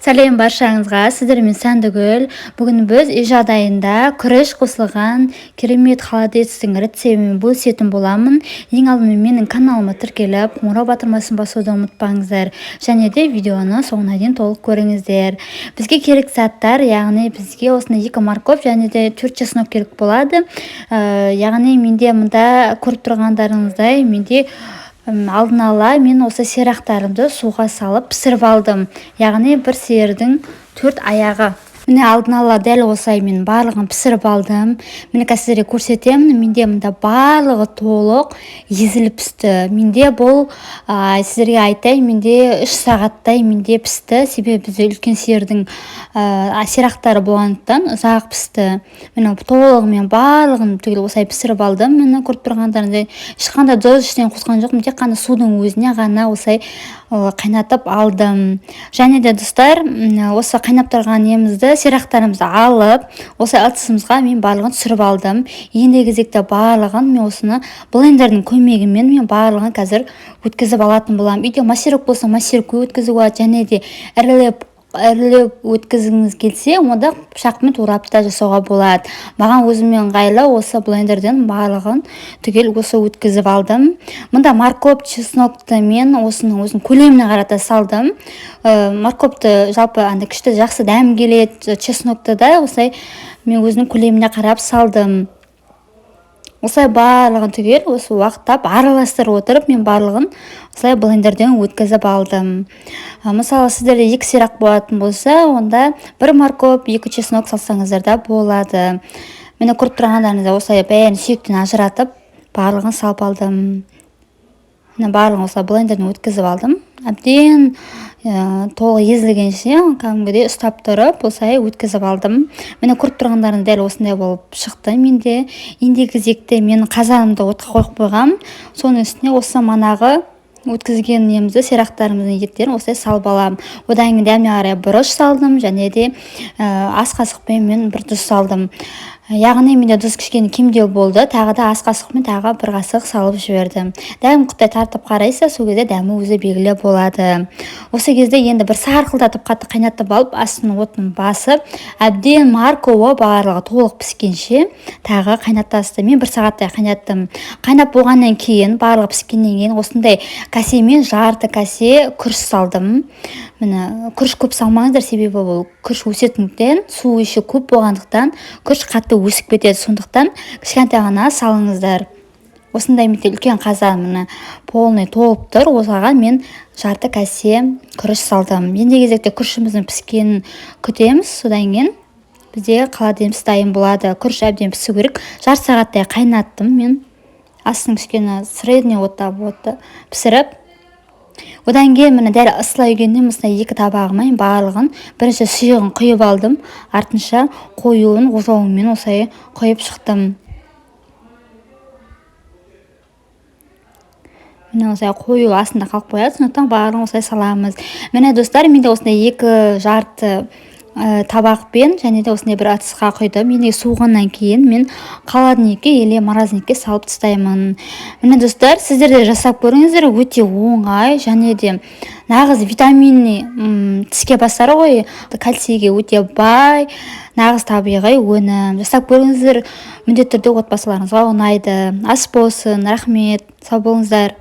Сәлем баршаңызға, сіздермен Сәндігүл. Бүгін біз үй жағдайында күріш қосылған керемет холодецтің рецебімен бөлісетін боламын. Ең алдымен менің каналыма тіркеліп, қоңырау батырмасын басуды ұмытпаңыздар. Және де видеоны соңына дейін толық көріңіздер. Бізге керек заттар, яғни бізге осындай 2 морковь және де 4 чеснок керек болады. Яғни менде мында көріп тұрғандарыңыздай, менде алдын ала мен осы сирақтарымды суға салып пісіріп алдым. Яғни бір сиырдың 4 аяғы. Міне алдын ала дәл осылай мен барлығын пісіріп алдым. Міне сіздерге көрсетемін. Менде мында барлығы толық езіліп пісті. Менде бұл сіздерге айтайын, менде 3 сағаттай менде пісті. Себебі бізде үлкен сиырдың сирақтары болғандықтан ұзақ пісті. Міне толығымен барлығын түгел осылай пісіріп алдым. Міне көріп тұрғандарыңыздай ешқандай тұз ештеңе қосқан жоқпын. Тек қана судың өзіне ғана осылай қайнатып алдым. Және де достар, осы қайнап тұрған немізді, сирақтарымызды алып, осы ыдысымызға мен барлығын түсіріп алдым. Ендігі кезекте барлығын мен осыны блендердің көмегімен мен барлығын қазір өткізіп алатын боламын. Үйде массировка болса массировка өткізуге болады, және де ірілеп өткізгіңіз келсе, онда пышақпен турап та жасауға болады. Маған өзіме ыңғайлы осы блендерден барлығын түгел осы өткізіп алдым. Мында морковь, чеснокты мен осының көлеміне қарата салдым. Морковьты жалпы күшті жақсы дәм келеді, чеснокты да осылай мен өзінің көлеміне қарап салдым. Осылай барлығын түгел осы уақыттап араластырып отырып, мен барлығын осылай блендерден өткізіп алдым. Мысалы, сіздерде 2 сирақ болатын болса, онда 1 морковь, 2 чеснок салсаңыздар да болады. Мені көріп тұрғандарыңызда осылай бәрін сүйектен ажыратып, барлығын салып алдым. Барлығын осылай блендерден өткізіп алдым. Әбден толық езілгенше кәдімгідей ұстап тұрып осылай өткізіп алдым. Мені көріп тұрғандарың дәл осындай болып шықты. Менде ендігі кезекте мен қазанымды отқа қойып қойғам. Соның үстіне осы манағы өткізген немізді, сирақтарымыздың еттерін осылай салып аламын. Одан кейін дәміне қарай бұрыш салдым, және де ас қасықпен мен бір тұз салдым. Яғни менде тұз кішкене кемдеу болды. Тағы да ас қасықпен тағы 1 қасық салып жібердім. Дәм құттай тартып қарайса, сол кезде дәмі өзі белгілі болады. Осы кезде енді бір сарқылдатып қатты қайнатып алып, астының отын басып, әбден морковь барлығы толық піскенше тағы қайнатасты. Мен 1 сағаттай қайнаттым. Қайнап болғаннан кейін, барлығы піскеннен кейін осындай касемен жарты касе күріш салдым. Міне күріш көп салмаңыздар, себебі бұл күріш өсетіндіктен, су іші көп болғандықтан күріш қатты өсіп кетеді. Сондықтан кішкентай ғана салыңыздар. Осындай менде үлкен қазан міне полный толып тұр. Осыған мен жарты касе күріш салдым. Ендігі кезекте күрішіміздің піскенін күтеміз. Содан кейін бізде холодец дайын болады. Күріш әбден пісу керек. Жарты сағаттай қайнаттым мен. Астың кішкене средний отта пісіріп. Одан кейін міне дәл ысылай келгенде осындай 2 табағыма барлығын бірінші сұйығын құйып алдым. Артынша қоюын ожауымен осылай құйып шықтым. Міне осылай қою астында қалып қояды, сондықтан барлығын осылай саламыз. Міне достар, менде осындай 2 жарты табақпен және де осындай бір ыдысқа құйдым. Енді суығаннан кейін мен холодильникке или морозильникке салып тастаймын. Міне достар, сіздер де жасап көріңіздер, өте оңай және де нағыз витаминный тіске бастары ғой, кальцийге өте бай, нағыз табиғи өнім. Жасап көріңіздер, міндетті түрде отбасыларыңызға ұнайды. Ас болсын, рахмет, сау болыңыздар.